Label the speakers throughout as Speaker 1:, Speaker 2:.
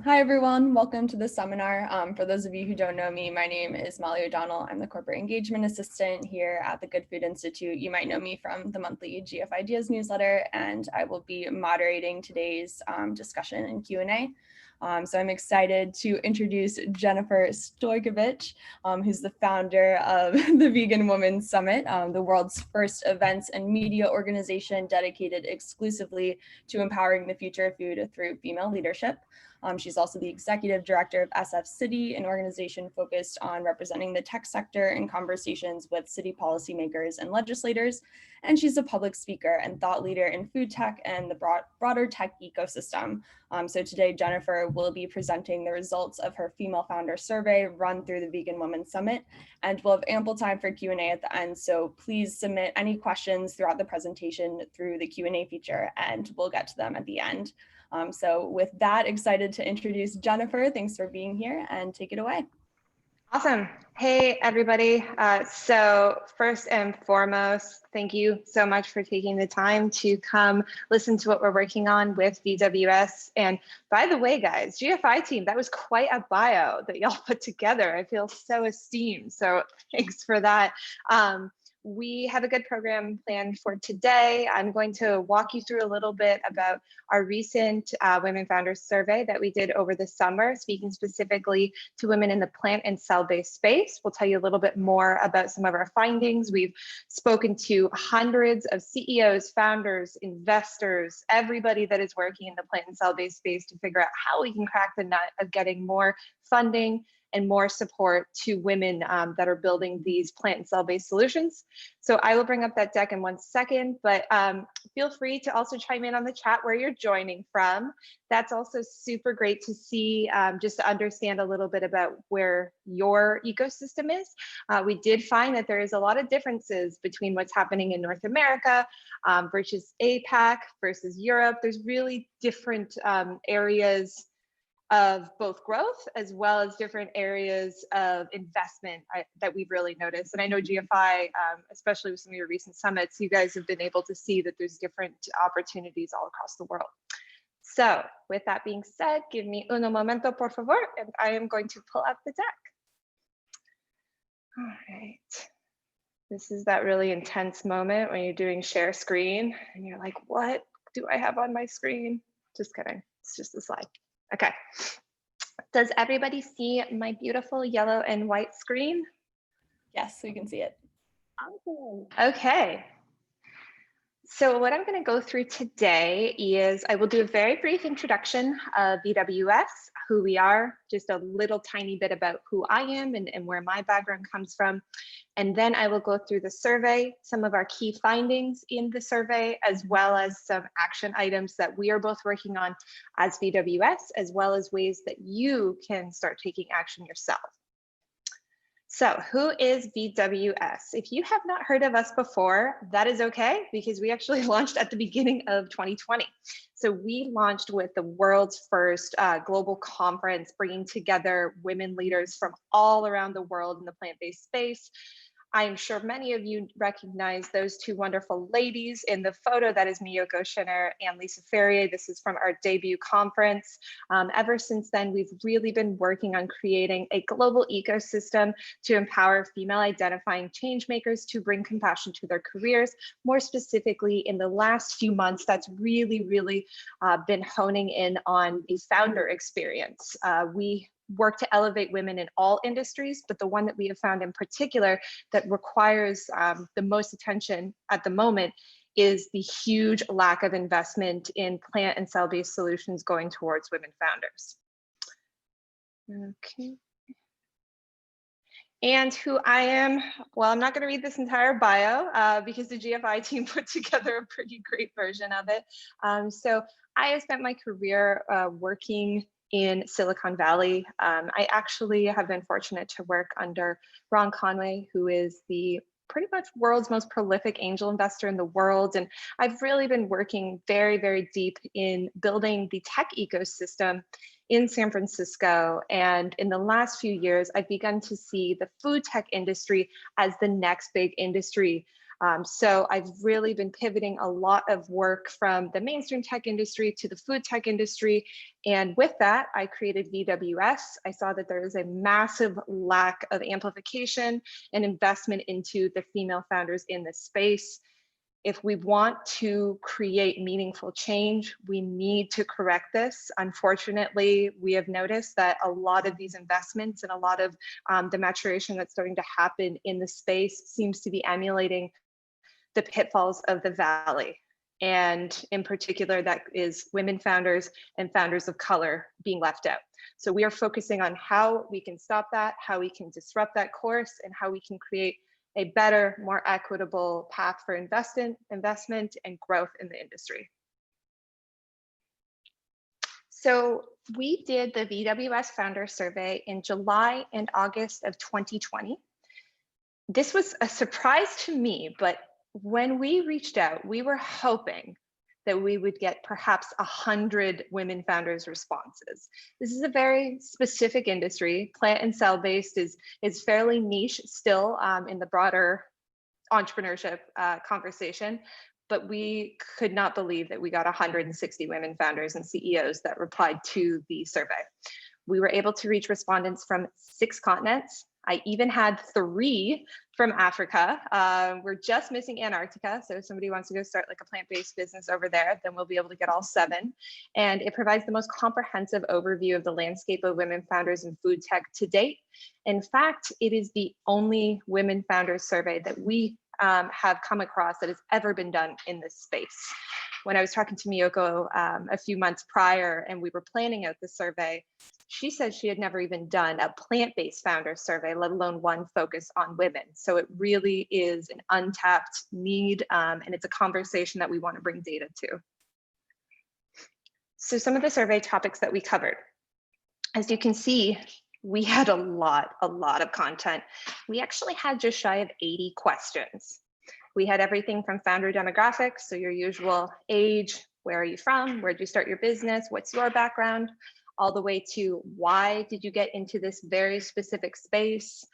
Speaker 1: Hi, everyone. Welcome to the seminar. For those of you who don't know me, my name is Maille O'Donnell. I'm the Corporate Engagement Assistant here at the Good Food Institute. You might know me from the monthly GF Ideas newsletter, and I will be moderating today's discussion and Q&A. So I'm excited to introduce Jennifer Stojkovic, who's the founder of the Vegan Women Summit, the world's first events and media organization dedicated exclusively to empowering the future of food through female leadership. She's also the executive director of SF City, an organization focused on representing the tech sector in conversations with city policymakers and legislators. And she's a public speaker and thought leader in food tech and the broader tech ecosystem. So today, Jennifer will be presenting the results of her female founder survey run through the Vegan Women Summit, and we'll have ample time for Q&A at the end. So please submit any questions throughout the presentation through the Q&A feature, and we'll get to them at the end. So with that, excited to introduce Jennifer. Thanks for being here, and take it away.
Speaker 2: Awesome. Hey, everybody. So first and foremost, thank you so much for taking the time to come listen to what we're working on with VWS. And by the way, guys, GFI team, that was quite a bio that y'all put together. I feel so esteemed. So thanks for that. We have a good program planned for today. I'm going to walk you through a little bit about our recent Women Founders survey that we did over the summer, speaking specifically to women in the plant and cell-based space. We'll tell you a little bit more about some of our findings. We've spoken to hundreds of CEOs, founders, investors, everybody that is working in the plant and cell-based space to figure out how we can crack the nut of getting more funding and more support to women that are building these plant and cell-based solutions. So I will bring up that deck in 1 second, but feel free to also chime in on the chat where you're joining from. That's also super great to see, just to understand a little bit about where your ecosystem is. We did find that there is a lot of differences between what's happening in North America versus APAC versus Europe. There's really different areas of both growth as well as different areas of investment that we've really noticed. And I know GFI, especially with some of your recent summits, you guys have been able to see that there's different opportunities all across the world. So with that being said, give me uno momento, por favor, and I am going to pull up the deck. All right. This is that really intense moment when you're doing share screen and you're like, what do I have on my screen? Just kidding, it's just a slide. Okay, does everybody see my beautiful yellow and white screen?
Speaker 1: Yes, we can see it.
Speaker 2: Awesome. Okay. So what I'm going to go through today is I will do a very brief introduction of VWS, who we are, just a little tiny bit about who I am and where my background comes from. And then I will go through the survey, some of our key findings in the survey, as well as some action items that we are both working on as VWS, as well as ways that you can start taking action yourself. So who is VWS? If you have not heard of us before, that is okay, because we actually launched at the beginning of 2020. So we launched with the world's first global conference, bringing together women leaders from all around the world in the plant-based space. I am sure many of you recognize those two wonderful ladies in the photo. That is Miyoko Schinner and Lisa Ferrier. This is from our debut conference. Ever since then, we've really been working on creating a global ecosystem to empower female identifying change makers to bring compassion to their careers. More specifically, in the last few months, that's really been honing in on the founder experience. We work to elevate women in all industries, but the one that we have found in particular that requires the most attention at the moment is the huge lack of investment in plant and cell-based solutions going towards women founders. Okay. And who I am, well, I'm not going to read this entire bio because the GFI team put together a pretty great version of it. So I have spent my career working in Silicon Valley. I actually have been fortunate to work under Ron Conway, who is the pretty much world's most prolific angel investor in the world. And I've really been working very deep in building the tech ecosystem in San Francisco. And in the last few years, I've begun to see the food tech industry as the next big industry So I've really been pivoting a lot of work from the mainstream tech industry to the food tech industry. And with that, I created VWS. I saw that there is a massive lack of amplification and investment into the female founders in this space. If we want to create meaningful change, we need to correct this. Unfortunately, we have noticed that a lot of these investments and a lot of the maturation that's starting to happen in the space seems to be emulating the pitfalls of the Valley. And in particular, that is women founders and founders of color being left out. So we are focusing on how we can stop that, how we can disrupt that course, and how we can create a better, more equitable path for investment and growth in the industry. So we did the VWS Founder Survey in July and August of 2020. This was a surprise to me, but when we reached out, we were hoping that we would get perhaps 100 women founders responses. This is a very specific industry. Plant and cell-based is fairly niche still in the broader entrepreneurship conversation, but we could not believe that we got 160 women founders and CEOs that replied to the survey. We were able to reach respondents from 6 continents. I even had 3 from Africa. We're just missing Antarctica. So if somebody wants to go start like a plant-based business over there, then we'll be able to get all 7. And it provides the most comprehensive overview of the landscape of women founders in food tech to date. In fact, it is the only women founders survey that we have come across that has ever been done in this space. When I was talking to Miyoko a few months prior and we were planning out the survey, she said she had never even done a plant-based founder survey, let alone one focused on women. So it really is an untapped need, and it's a conversation that we want to bring data to. So some of the survey topics that we covered. As you can see, we had a lot of content. We actually had just shy of 80 questions. We had everything from founder demographics, so your usual age, where are you from, where did you start your business, what's your background, all the way to why did you get into this very specific space,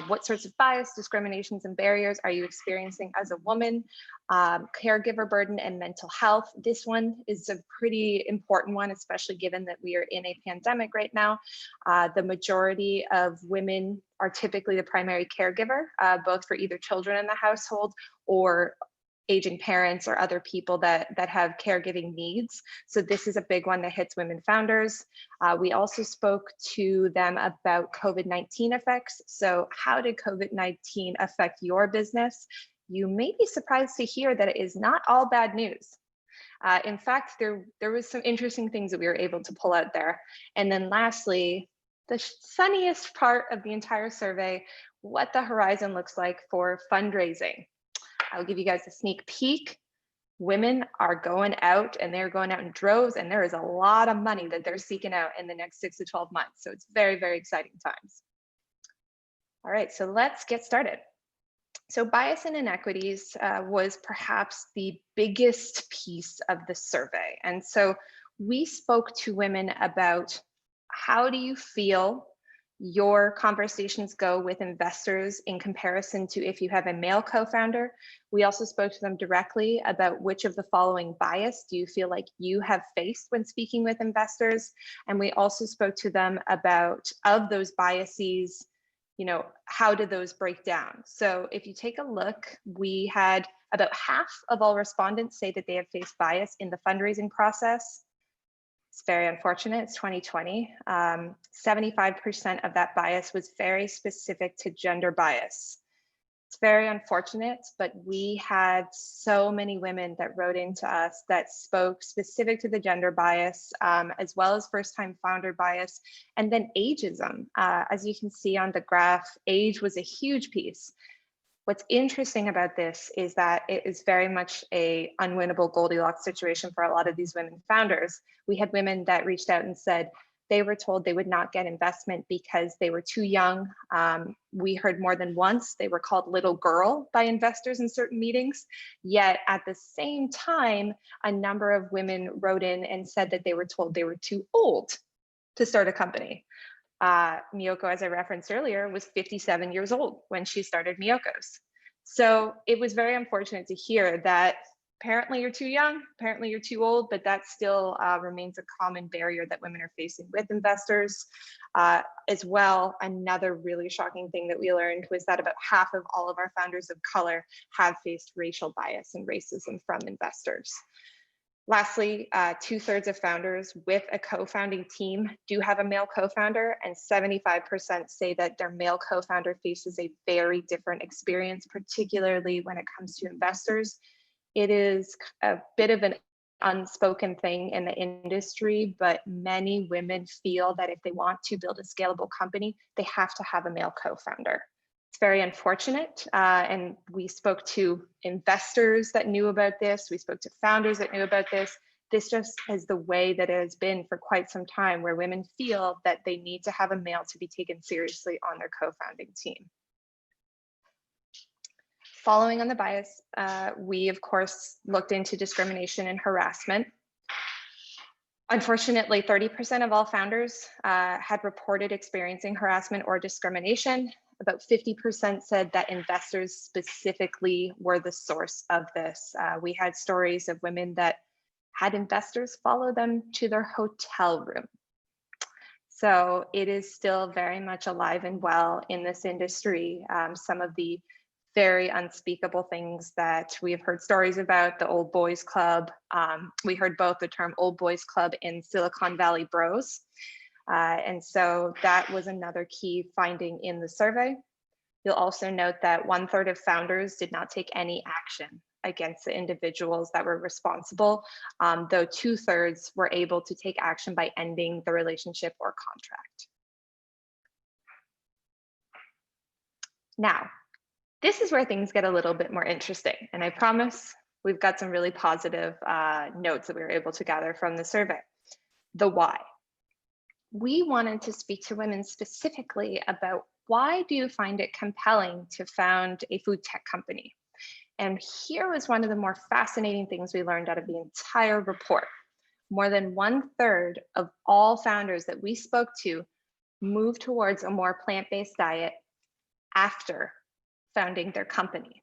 Speaker 2: what sorts of bias, discriminations, and barriers are you experiencing as a woman, caregiver burden and mental health. This one is a pretty important one, especially given that we are in a pandemic right now. The majority of women are typically the primary caregiver, both for either children in the household or aging parents or other people that have caregiving needs. So this is a big one that hits women founders. We also spoke to them about COVID-19 effects. So how did COVID-19 affect your business? You may be surprised to hear that it is not all bad news. In fact, there was some interesting things that we were able to pull out there. And then lastly, the sunniest part of the entire survey, what the horizon looks like for fundraising. I'll give you guys a sneak peek. Women are going out and they're going out in droves, and there is a lot of money that they're seeking out in the next 6 to 12 months. So it's very, very exciting times. All right, so let's get started. So bias and inequities was perhaps the biggest piece of the survey. And so we spoke to women about how do you feel your conversations go with investors in comparison to if you have a male co-founder. We also spoke to them directly about which of the following bias do you feel like you have faced when speaking with investors. And we also spoke to them about, of those biases, how did those break down? So if you take a look, we had about half of all respondents say that they have faced bias in the fundraising process. It's very unfortunate, it's 2020. 75% of that bias was very specific to gender bias. It's very unfortunate, but we had so many women that wrote into us that spoke specific to the gender bias, as well as first-time founder bias, and then ageism. As you can see on the graph, age was a huge piece. What's interesting about this is that it is very much a unwinnable Goldilocks situation for a lot of these women founders. We had women that reached out and said they were told they would not get investment because they were too young. We heard more than once they were called little girl by investors in certain meetings. Yet at the same time, a number of women wrote in and said that they were told they were too old to start a company. Miyoko, as I referenced earlier, was 57 years old when she started Miyoko's. So it was very unfortunate to hear that apparently you're too young, apparently you're too old, but that still remains a common barrier that women are facing with investors. As well, another really shocking thing that we learned was that about half of all of our founders of color have faced racial bias and racism from investors. Lastly, 2/3 of founders with a co-founding team do have a male co-founder, and 75% say that their male co-founder faces a very different experience, particularly when it comes to investors. It is a bit of an unspoken thing in the industry, but many women feel that if they want to build a scalable company, they have to have a male co-founder. It's very unfortunate, and we spoke to investors that knew about this. We spoke to founders that knew about this. This just is the way that it has been for quite some time, where women feel that they need to have a male to be taken seriously on their co-founding team. Following on the bias, we of course looked into discrimination and harassment. Unfortunately, 30% of all founders had reported experiencing harassment or discrimination. About 50% said that investors specifically were the source of this. We had stories of women that had investors follow them to their hotel room. So it is still very much alive and well in this industry. Some of the very unspeakable things that we have heard stories about, the old boys club. We heard both the term old boys club and Silicon Valley bros. And so that was another key finding in the survey. You'll also note that 1/3 of founders did not take any action against the individuals that were responsible, though 2/3 were able to take action by ending the relationship or contract. Now, this is where things get a little bit more interesting. And I promise we've got some really positive notes that we were able to gather from the survey. The why. We wanted to speak to women specifically about why do you find it compelling to found a food tech company? And here was one of the more fascinating things we learned out of the entire report. More than 1/3 of all founders that we spoke to moved towards a more plant-based diet after founding their company.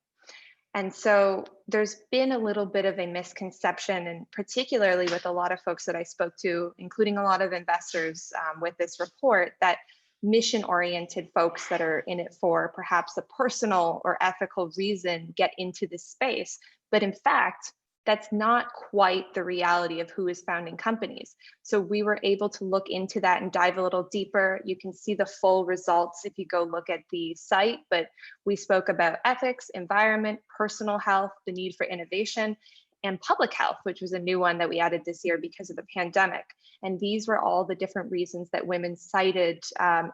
Speaker 2: And so there's been a little bit of a misconception, and particularly with a lot of folks that I spoke to, including a lot of investors with this report, that mission-oriented folks that are in it for perhaps a personal or ethical reason get into this space. But in fact, that's not quite the reality of who is founding companies. So we were able to look into that and dive a little deeper. You can see the full results if you go look at the site, but we spoke about ethics, environment, personal health, the need for innovation, and public health, which was a new one that we added this year because of the pandemic. And these were all the different reasons that women cited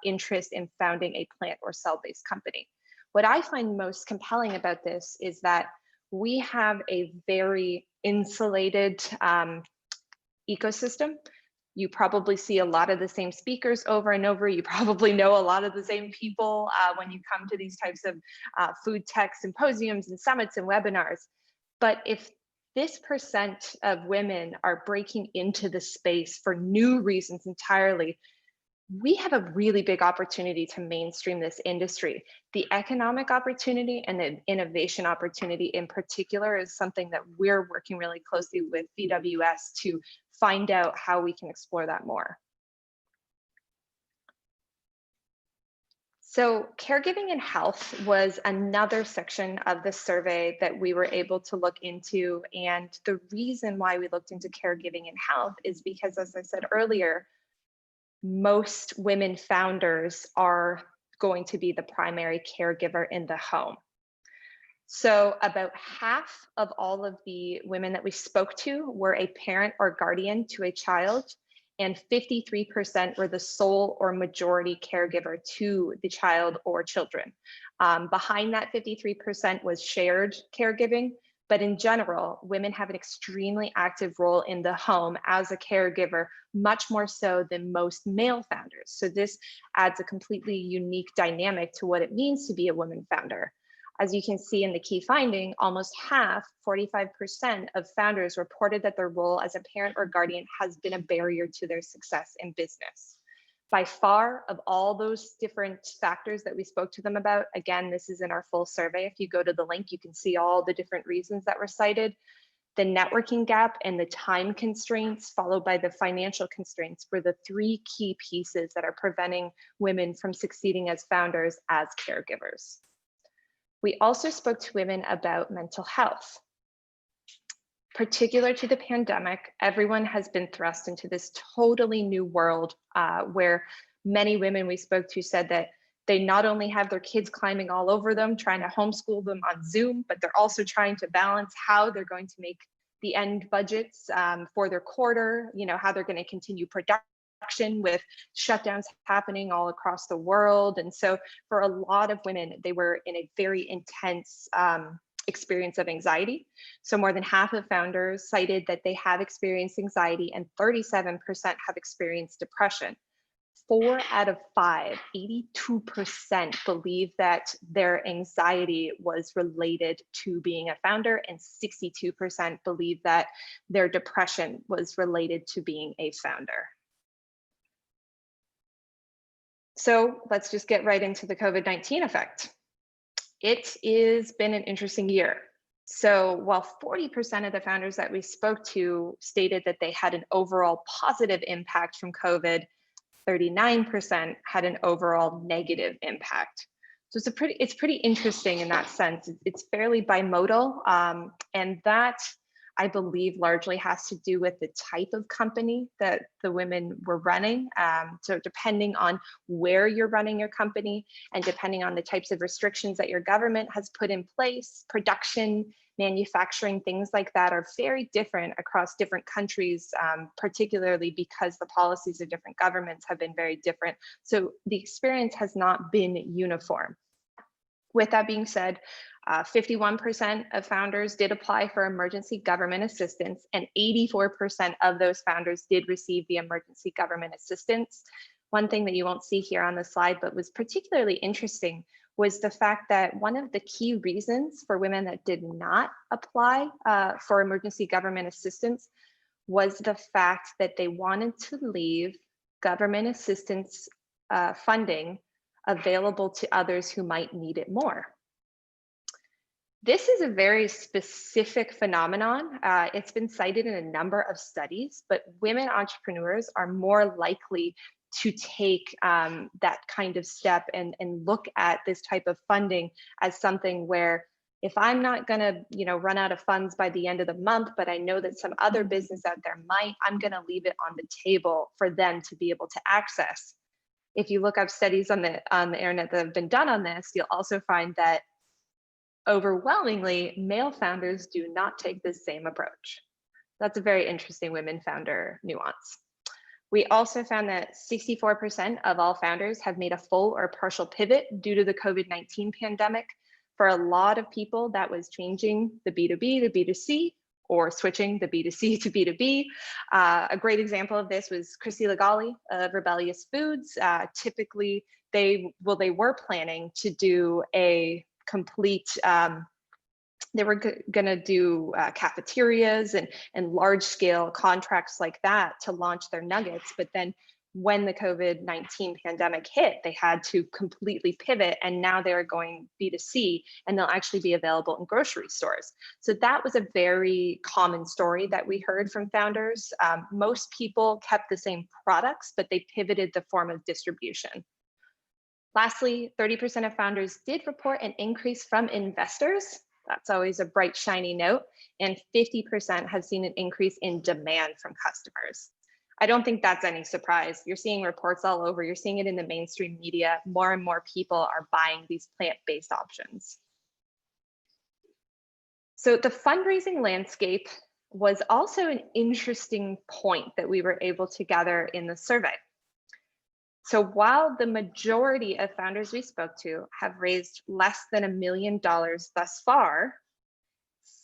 Speaker 2: interest in founding a plant or cell-based company. What I find most compelling about this is that we have a very insulated ecosystem. You probably see a lot of the same speakers over and over. You probably know a lot of the same people when you come to these types of food tech symposiums and summits and webinars. But if this percent of women are breaking into the space for new reasons entirely, we have a really big opportunity to mainstream this industry. The economic opportunity and the innovation opportunity in particular is something that we're working really closely with VWS to find out how we can explore that more. So caregiving and health was another section of the survey that we were able to look into. And the reason why we looked into caregiving and health is because, as I said earlier, most women founders are going to be the primary caregiver in the home. So about half of all of the women that we spoke to were a parent or guardian to a child, and 53% were the sole or majority caregiver to the child or children. Behind that 53% was shared caregiving. But in general, women have an extremely active role in the home as a caregiver, much more so than most male founders. So this adds a completely unique dynamic to what it means to be a woman founder. As you can see in the key finding, almost half, 45% of founders reported that their role as a parent or guardian has been a barrier to their success in business. By far, of all those different factors that we spoke to them about, again, this is in our full survey. If you go to the link, you can see all the different reasons that were cited. The networking gap and the time constraints, followed by the financial constraints, were the three key pieces that are preventing women from succeeding as founders, as caregivers. We also spoke to women about mental health. Particular to the pandemic, everyone has been thrust into this totally new world where many women we spoke to said that they not only have their kids climbing all over them, trying to homeschool them on Zoom, but they're also trying to balance how they're going to make the end budgets for their quarter, how they're going to continue production with shutdowns happening all across the world. And so for a lot of women, they were in a very intense experience of anxiety. So more than half of founders cited that they have experienced anxiety, and 37% have experienced depression. 4 out of 5, 82% believe that their anxiety was related to being a founder, and 62% believe that their depression was related to being a founder. So let's just get right into the COVID-19 effect. It has been an interesting year. So while 40% of the founders that we spoke to stated that they had an overall positive impact from COVID, 39% had an overall negative impact. So it's pretty interesting in that sense. It's fairly bimodal, and that, I believe, largely has to do with the type of company that the women were running. So depending on where you're running your company, and depending on the types of restrictions that your government has put in place, production, manufacturing, things like that are very different across different countries, particularly because the policies of different governments have been very different. So the experience has not been uniform. With that being said, 51% of founders did apply for emergency government assistance, and 84% of those founders did receive the emergency government assistance. One thing that you won't see here on the slide, but was particularly interesting, was the fact that one of the key reasons for women that did not apply for emergency government assistance was the fact that they wanted to leave government assistance funding available to others who might need it more. This is a very specific phenomenon. It's been cited in a number of studies, but women entrepreneurs are more likely to take that kind of step and look at this type of funding as something where, if I'm not gonna run out of funds by the end of the month, but I know that some other business out there might, I'm gonna leave it on the table for them to be able to access. If you look up studies on the internet that have been done on this, you'll also find that overwhelmingly, male founders do not take the same approach. That's a very interesting women founder nuance. We also found that 64% of all founders have made a full or partial pivot due to the COVID-19 pandemic. For a lot of people, that was changing the B2B to B2C, or switching the B2C to B2B. A great example of this was Chrissy Legali of Rebellious Foods. Typically, they were planning to do a complete, they were going to do cafeterias and large scale contracts like that to launch their nuggets. But then when the COVID-19 pandemic hit, they had to completely pivot, and now they're going B2C, and they'll actually be available in grocery stores. So that was a very common story that we heard from founders. Most people kept the same products, but they pivoted the form of distribution. Lastly, 30% of founders did report an increase from investors. That's always a bright, shiny note. And 50% have seen an increase in demand from customers. I don't think that's any surprise. You're seeing reports all over. You're seeing it in the mainstream media. More and more people are buying these plant-based options. So the fundraising landscape was also an interesting point that we were able to gather in the survey. So while the majority of founders we spoke to have raised less than $1 million thus far,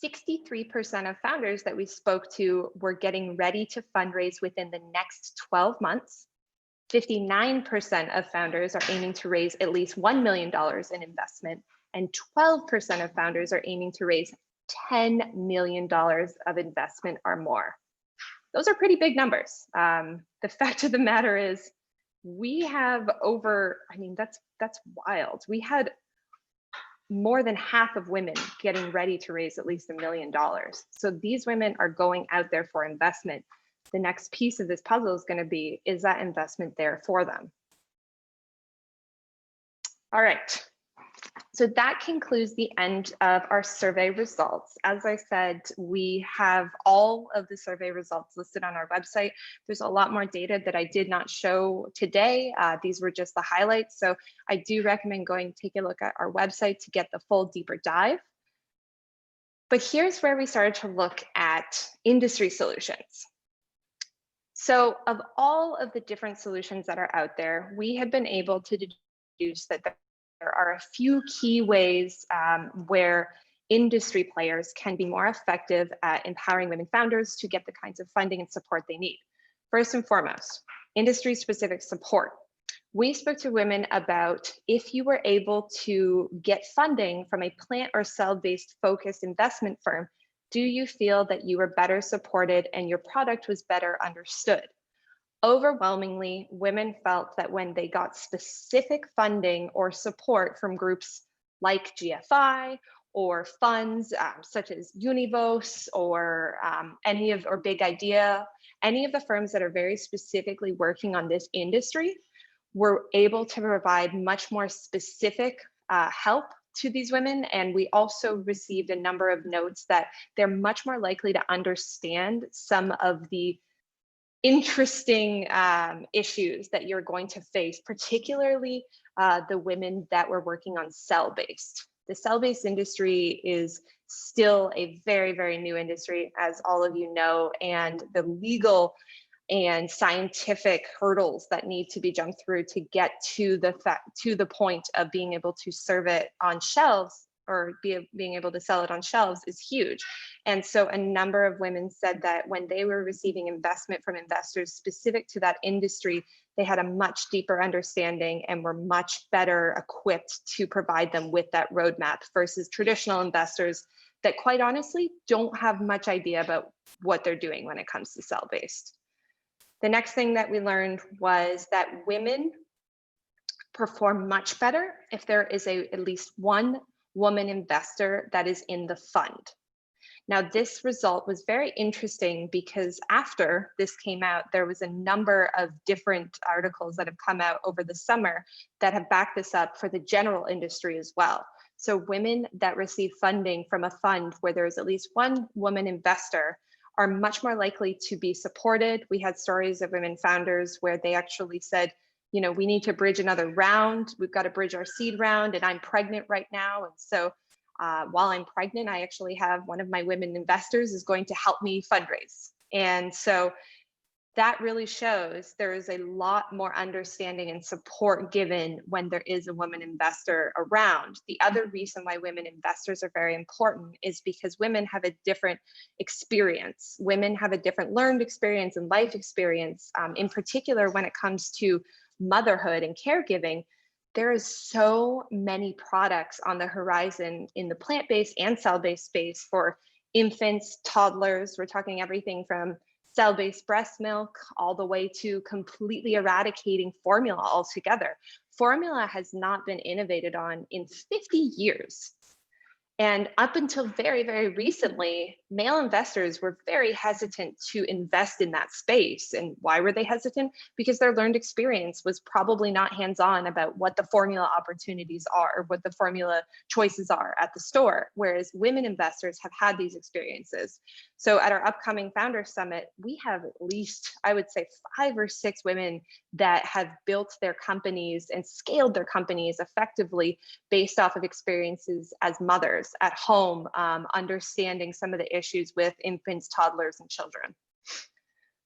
Speaker 2: 63% of founders that we spoke to were getting ready to fundraise within the next 12 months. 59% of founders are aiming to raise at least $1 million in investment, and 12% of founders are aiming to raise $10 million of investment or more. Those are pretty big numbers. The fact of the matter is, we have over, I mean, that's wild. We had more than half of women getting ready to raise at least $1 million. So these women are going out there for investment. The next piece of this puzzle is going to be, is that investment there for them? All right. So that concludes the end of our survey results. As I said, we have all of the survey results listed on our website. There's a lot more data that I did not show today. These were just the highlights. So I do recommend going take a look at our website to get the full deeper dive. But here's where we started to look at industry solutions. So of all of the different solutions that are out there, we have been able to deduce that there are a few key ways where industry players can be more effective at empowering women founders to get the kinds of funding and support they need. First and foremost, industry-specific support. We spoke to women about if you were able to get funding from a plant or cell-based focused investment firm, do you feel that you were better supported and your product was better understood? Overwhelmingly, women felt that when they got specific funding or support from groups like GFI or funds such as Univos or Big Idea, any of the firms that are very specifically working on this industry were able to provide much more specific help to these women. And we also received a number of notes that they're much more likely to understand some of the interesting issues that you're going to face, particularly the women that were working on cell-based. The cell-based industry is still a very, very new industry, as all of you know, and the legal and scientific hurdles that need to be jumped through to get to the point of being able to serve it on shelves or being able to sell it on shelves is huge. And so a number of women said that when they were receiving investment from investors specific to that industry, they had a much deeper understanding and were much better equipped to provide them with that roadmap versus traditional investors that quite honestly don't have much idea about what they're doing when it comes to cell-based. The next thing that we learned was that women perform much better if there is at least one woman investor that is in the fund. Now, this result was very interesting because after this came out, there was a number of different articles that have come out over the summer that have backed this up for the general industry as well. So women that receive funding from a fund where there is at least one woman investor are much more likely to be supported. We had stories of women founders where they actually said, you know, we need to bridge another round. We've got to bridge our seed round and I'm pregnant right now. And so while I'm pregnant, I actually have one of my women investors is going to help me fundraise. And so that really shows there is a lot more understanding and support given when there is a woman investor around. The other reason why women investors are very important is because women have a different experience. Women have a different learned experience and life experience. In particular, when it comes to motherhood and caregiving, there is so many products on the horizon in the plant-based and cell-based space for infants, toddlers. We're talking everything from cell-based breast milk all the way to completely eradicating formula altogether. Formula has not been innovated on in 50 years. And up until very, very recently, male investors were very hesitant to invest in that space. And why were they hesitant? Because their learned experience was probably not hands-on about what the formula opportunities are, or what the formula choices are at the store, whereas women investors have had these experiences. So at our upcoming Founder Summit, we have at least, I would say, 5 or 6 women that have built their companies and scaled their companies effectively based off of experiences as mothers at home, understanding some of the issues with infants, toddlers, and children.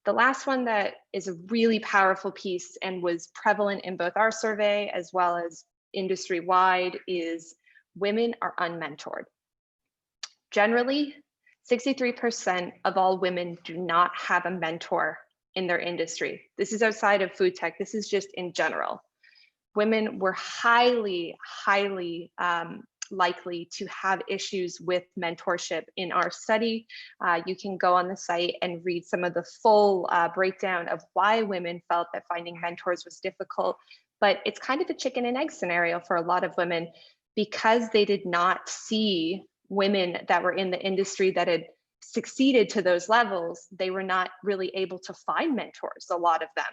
Speaker 2: The last one that is a really powerful piece and was prevalent in both our survey as well as industry-wide is women are unmentored. Generally, 63% of all women do not have a mentor in their industry. This is outside of food tech. This is just in general. Women were highly likely to have issues with mentorship in our study. You can go on the site and read some of the full breakdown of why women felt that finding mentors was difficult. But it's kind of a chicken and egg scenario for a lot of women, because they did not see women that were in the industry that had succeeded to those levels. They were not really able to find mentors, a lot of them.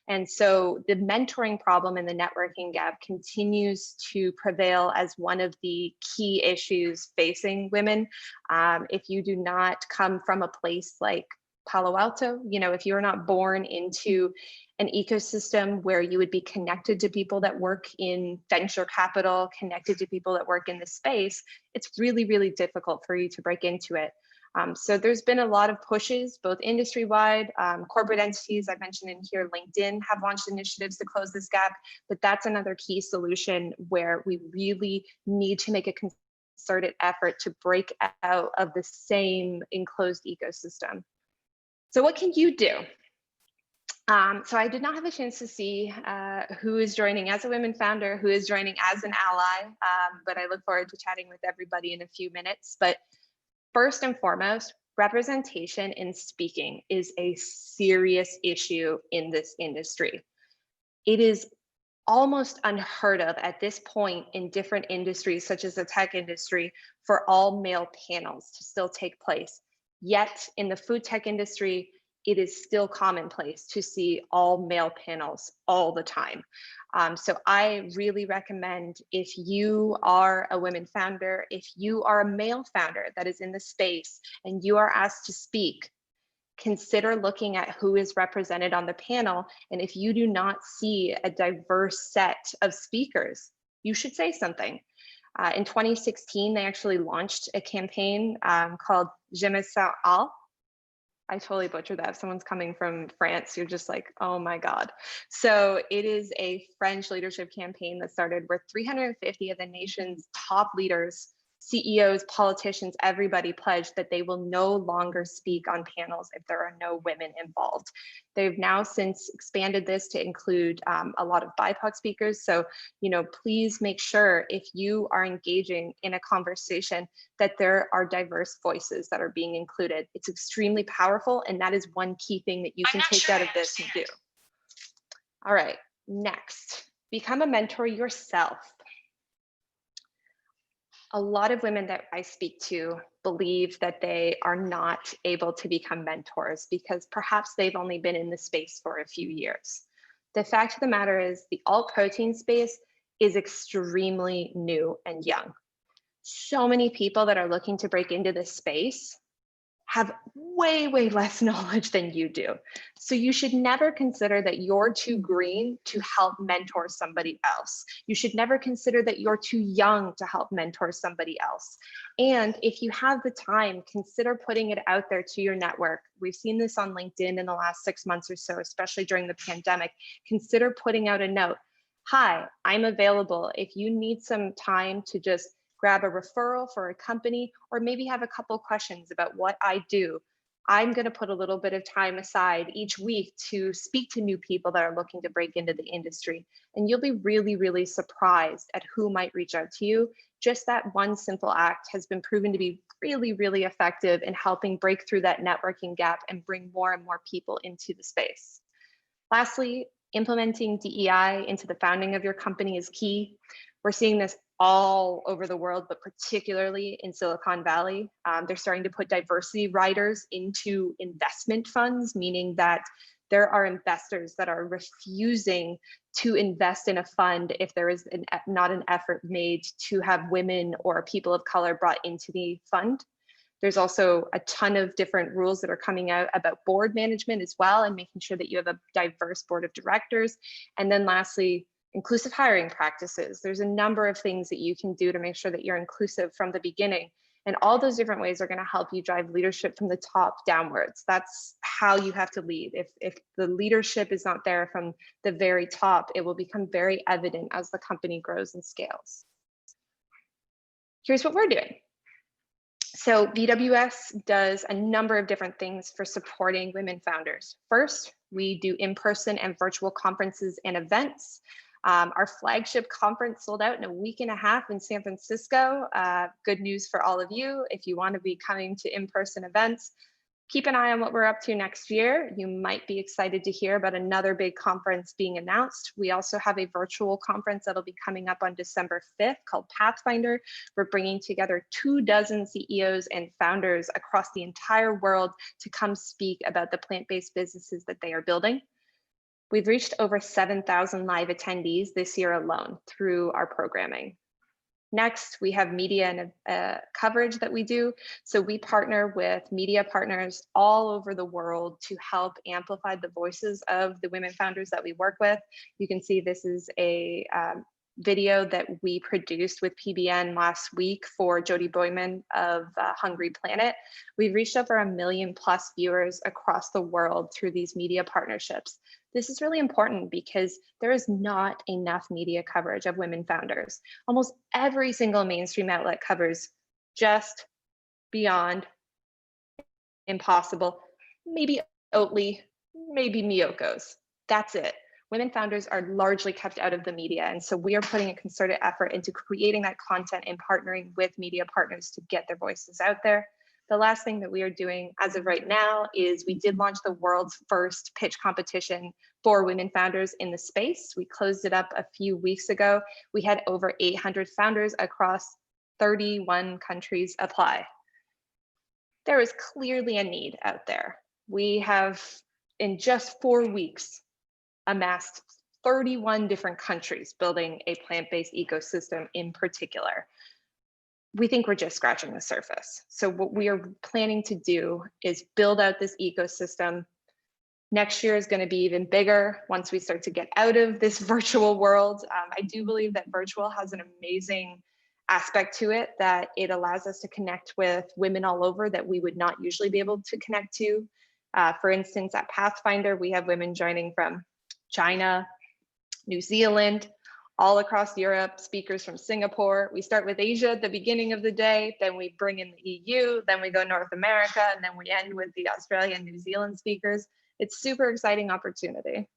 Speaker 2: And so the mentoring problem and the networking gap continues to prevail as one of the key issues facing women. If you do not come from a place like Palo Alto, if you're not born into an ecosystem where you would be connected to people that work in venture capital, connected to people that work in the space, it's really, really difficult for you to break into it. So there's been a lot of pushes, both industry-wide, corporate entities, I mentioned in here, LinkedIn have launched initiatives to close this gap, but that's another key solution where we really need to make a concerted effort to break out of the same enclosed ecosystem. So what can you do? So I did not have a chance to see who is joining as a women founder, who is joining as an ally, but I look forward to chatting with everybody in a few minutes. But first and foremost, representation in speaking is a serious issue in this industry. It is almost unheard of at this point in different industries, such as the tech industry, for all male panels to still take place. Yet in the food tech industry, it is still commonplace to see all male panels all the time. So I really recommend, if you are a women founder, if you are a male founder that is in the space and you are asked to speak, consider looking at who is represented on the panel. And if you do not see a diverse set of speakers, you should say something. In 2016, they actually launched a campaign called Je me sens all. I totally butchered that. If someone's coming from France, you're just like, oh my God. So it is a French leadership campaign that started where 350 of the nation's top leaders, CEOs, politicians, everybody pledged that they will no longer speak on panels if there are no women involved. They've now since expanded this to include a lot of BIPOC speakers. So, please make sure if you are engaging in a conversation that there are diverse voices that are being included. It's extremely powerful, and that is one key thing that you can take out of this and do. All right, next, become a mentor yourself. A lot of women that I speak to believe that they are not able to become mentors because perhaps they've only been in the space for a few years. The fact of the matter is the alt protein space is extremely new and young. So many people that are looking to break into this space have way, way less knowledge than you do. So you should never consider that you're too green to help mentor somebody else. You should never consider that you're too young to help mentor somebody else. And if you have the time, consider putting it out there to your network. We've seen this on LinkedIn in the last 6 months or so, especially during the pandemic. Consider putting out a note. Hi, I'm available. If you need some time to just grab a referral for a company, or maybe have a couple questions about what I do, I'm going to put a little bit of time aside each week to speak to new people that are looking to break into the industry. And you'll be really, really surprised at who might reach out to you. Just that one simple act has been proven to be really, really effective in helping break through that networking gap and bring more and more people into the space. Lastly, implementing DEI into the founding of your company is key. We're seeing this all over the world, but particularly in Silicon Valley. They're starting to put diversity riders into investment funds, meaning that there are investors that are refusing to invest in a fund if there is not an effort made to have women or people of color brought into the fund. There's also a ton of different rules that are coming out about board management as well, and making sure that you have a diverse board of directors. And then lastly, inclusive hiring practices. There's a number of things that you can do to make sure that you're inclusive from the beginning. And all those different ways are going to help you drive leadership from the top downwards. That's how you have to lead. If the leadership is not there from the very top, it will become very evident as the company grows and scales. Here's what we're doing. So VWS does a number of different things for supporting women founders. First, we do in-person and virtual conferences and events. Our flagship conference sold out in a week and a half in San Francisco. Good news for all of you. If you want to be coming to in-person events, keep an eye on what we're up to next year. You might be excited to hear about another big conference being announced. We also have a virtual conference that'll be coming up on December 5th called Pathfinder. We're bringing together 24 CEOs and founders across the entire world to come speak about the plant-based businesses that they are building. We've reached over 7,000 live attendees this year alone through our programming. Next, we have media and coverage that we do. So we partner with media partners all over the world to help amplify the voices of the women founders that we work with. You can see this is a video that we produced with PBN last week for Jody Boyman of Hungry Planet. We've reached over 1 million+ viewers across the world through these media partnerships. This is really important because there is not enough media coverage of women founders. Almost every single mainstream outlet covers just, Beyond, Impossible, maybe Oatly, maybe Miyoko's. That's it. Women founders are largely kept out of the media. And so we are putting a concerted effort into creating that content and partnering with media partners to get their voices out there. The last thing that we are doing as of right now is we did launch the world's first pitch competition for women founders in the space. We closed it up a few weeks ago. We had over 800 founders across 31 countries apply. There is clearly a need out there. We have, in just 4 weeks, amassed 31 different countries building a plant-based ecosystem in particular. We think we're just scratching the surface. So what we are planning to do is build out this ecosystem. Next year is going to be even bigger once we start to get out of this virtual world. I do believe that virtual has an amazing aspect to it, that it allows us to connect with women all over that we would not usually be able to connect to. For instance, at Pathfinder, we have women joining from China, New Zealand, all across Europe, speakers from Singapore. We start with Asia at the beginning of the day, then we bring in the EU, then we go North America, and then we end with the Australia and New Zealand speakers. It's super exciting opportunity.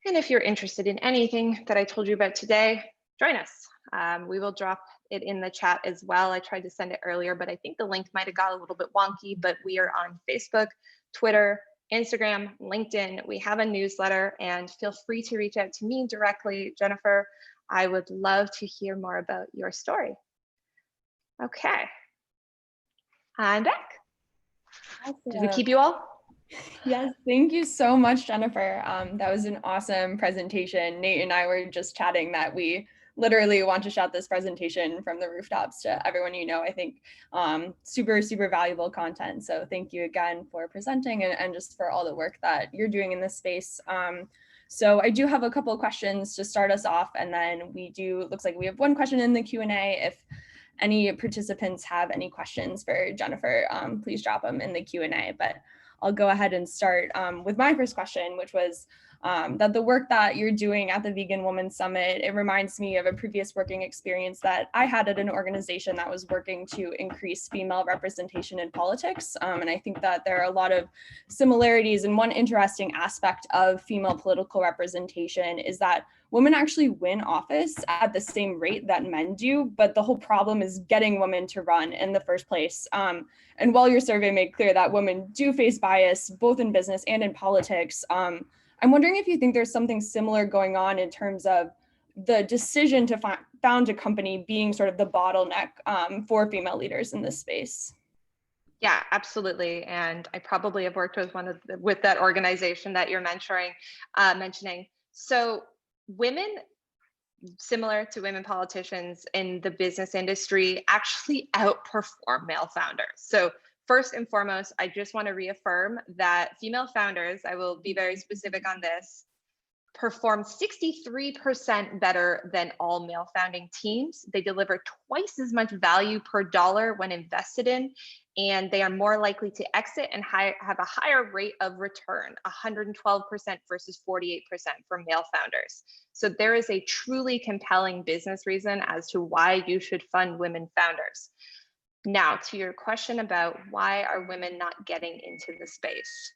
Speaker 2: And if you're interested in anything that I told you about today, join us. We will drop it in the chat as well. I tried to send it earlier, but I think the link might have got a little bit wonky, but we are on Facebook, Twitter, Instagram, LinkedIn. We have a newsletter, and feel free to reach out to me directly, Jennifer. I would love to hear more about your story. Okay, I'm back. Awesome. Did we keep you all?
Speaker 1: Yes, thank you so much, Jennifer. That was an awesome presentation. Nate and I were just chatting that we literally want to shout this presentation from the rooftops to everyone you know. I think super, super valuable content. So thank you again for presenting and just for all the work that you're doing in this space. So I do have a couple of questions to start us off, and then looks like we have one question in the Q&A. If any participants have any questions for Jennifer, please drop them in the Q&A, but I'll go ahead and start with my first question, which was that the work that you're doing at the Vegan Women Summit, it reminds me of a previous working experience that I had at an organization that was working to increase female representation in politics. And I think that there are a lot of similarities. And one interesting aspect of female political representation is that women actually win office at the same rate that men do, but the whole problem is getting women to run in the first place. And while your survey made clear that women do face bias, both in business and in politics, I'm wondering if you think there's something similar going on in terms of the decision to found a company being sort of the bottleneck for female leaders in this space.
Speaker 2: Yeah, absolutely. And I probably have worked with that organization that you're mentioning. So women, similar to women politicians in the business industry, actually outperform male founders. So first and foremost, I just want to reaffirm that female founders, I will be very specific on this, perform 63% better than all male founding teams. They deliver twice as much value per dollar when invested in, and they are more likely to exit and have a higher rate of return, 112% versus 48% for male founders. So there is a truly compelling business reason as to why you should fund women founders. Now, to your question about why are women not getting into the space?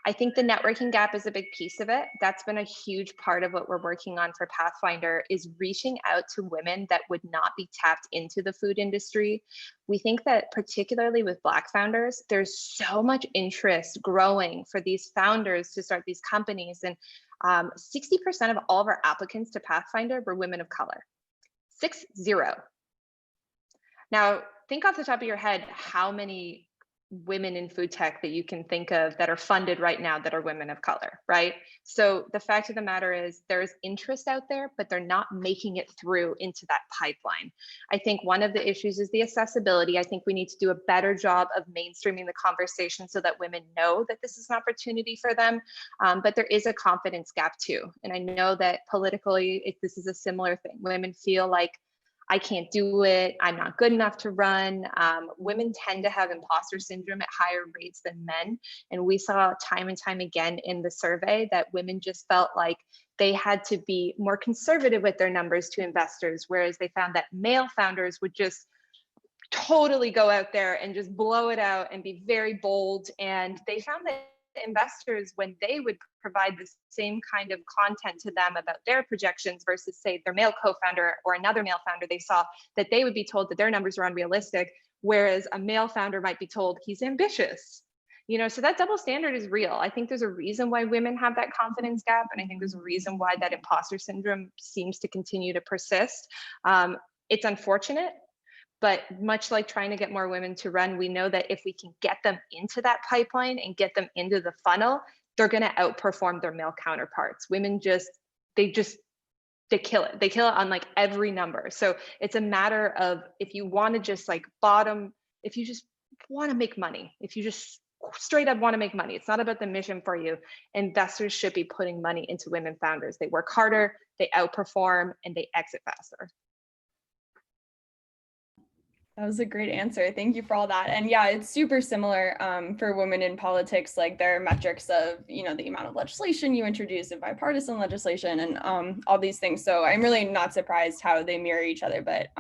Speaker 2: I think the networking gap is a big piece of it. That's been a huge part of what we're working on for Pathfinder, is reaching out to women that would not be tapped into the food industry. We think that particularly with Black founders, there's so much interest growing for these founders to start these companies. And 60% of all of our applicants to Pathfinder were women of color. 60. Now, think off the top of your head how many women in food tech that you can think of that are funded right now that are women of color, right? So the fact of the matter is there's interest out there, but they're not making it through into that pipeline. I think one of the issues is the accessibility. I think we need to do a better job of mainstreaming the conversation so that women know that this is an opportunity for them. But there is a confidence gap too. And I know that politically, this is a similar thing. Women feel like, I can't do it, I'm not good enough to run. Women tend to have imposter syndrome at higher rates than men. And we saw time and time again in the survey that women just felt like they had to be more conservative with their numbers to investors, whereas they found that male founders would just totally go out there and just blow it out and be very bold. And they found that investors, when they would provide the same kind of content to them about their projections versus say their male co-founder or another male founder, they saw that they would be told that their numbers are unrealistic, whereas a male founder might be told he's ambitious. You know, so that double standard is real. I think there's a reason why women have that confidence gap, and I think there's a reason why that imposter syndrome seems to continue to persist. It's unfortunate. But much like trying to get more women to run, we know that if we can get them into that pipeline and get them into the funnel, they're going to outperform their male counterparts. Women they kill it. They kill it on like every number. So it's a matter of, if you want to just like if you just want to make money, if you just straight up want to make money, it's not about the mission for you. Investors should be putting money into women founders. They work harder, they outperform, and they exit faster.
Speaker 1: That was a great answer. Thank you for all that. And yeah, it's super similar for women in politics. Like there are metrics of, you know, the amount of legislation you introduce and bipartisan legislation and all these things. So I'm really not surprised how they mirror each other. But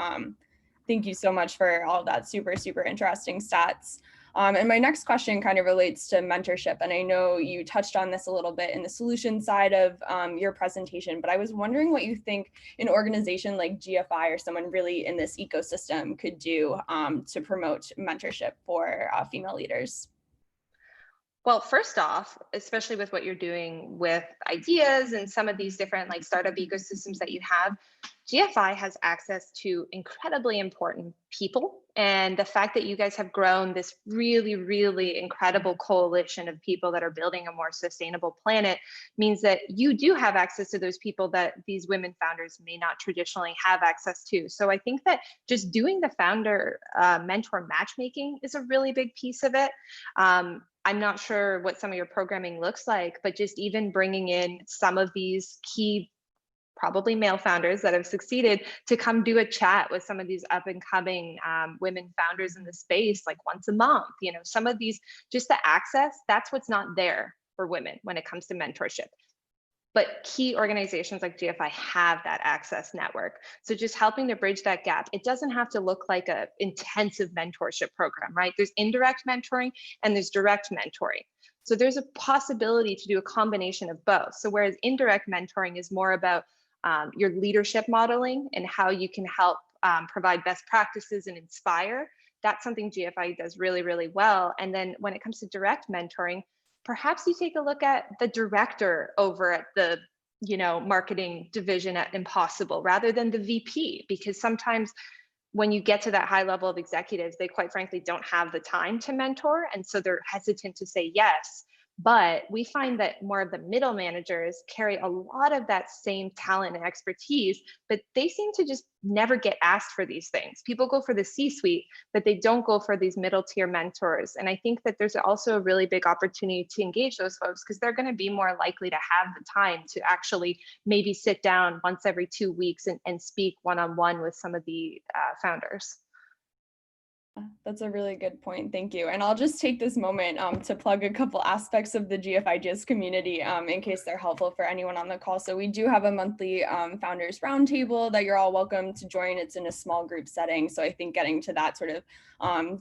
Speaker 1: thank you so much for all of that super, super interesting stats. And my next question kind of relates to mentorship. And I know you touched on this a little bit in the solution side of your presentation, but I was wondering what you think an organization like GFI or someone really in this ecosystem could do to promote mentorship for female leaders.
Speaker 2: Well, first off, especially with what you're doing with ideas and some of these different like startup ecosystems that you have, GFI has access to incredibly important people. And the fact that you guys have grown this really, really incredible coalition of people that are building a more sustainable planet means that you do have access to those people that these women founders may not traditionally have access to. So I think that just doing the founder mentor matchmaking is a really big piece of it. I'm not sure what some of your programming looks like, but just even bringing in some of these key, probably male founders that have succeeded to come do a chat with some of these up and coming women founders in the space, like once a month, you know, some of these, just the access, that's what's not there for women when it comes to mentorship. But key organizations like GFI have that access network. So just helping to bridge that gap. It doesn't have to look like an intensive mentorship program, right? There's indirect mentoring and there's direct mentoring. So there's a possibility to do a combination of both. So whereas indirect mentoring is more about your leadership modeling and how you can help provide best practices and inspire, that's something GFI does really, really well. And then when it comes to direct mentoring, perhaps you take a look at the director over at the, you know, marketing division at Impossible rather than the VP, because sometimes when you get to that high level of executives, they quite frankly don't have the time to mentor. And so they're hesitant to say yes. But we find that more of the middle managers carry a lot of that same talent and expertise, but they seem to just never get asked for these things. People go for the C-suite, but they don't go for these middle tier mentors. And I think that there's also a really big opportunity to engage those folks because they're going to be more likely to have the time to actually maybe sit down once every 2 weeks and speak one-on-one with some of the founders.
Speaker 1: That's a really good point. Thank you. And I'll just take this moment to plug a couple aspects of the GF Ideas community in case they're helpful for anyone on the call. So we do have a monthly founders roundtable that you're all welcome to join. It's in a small group setting. So I think getting to that sort of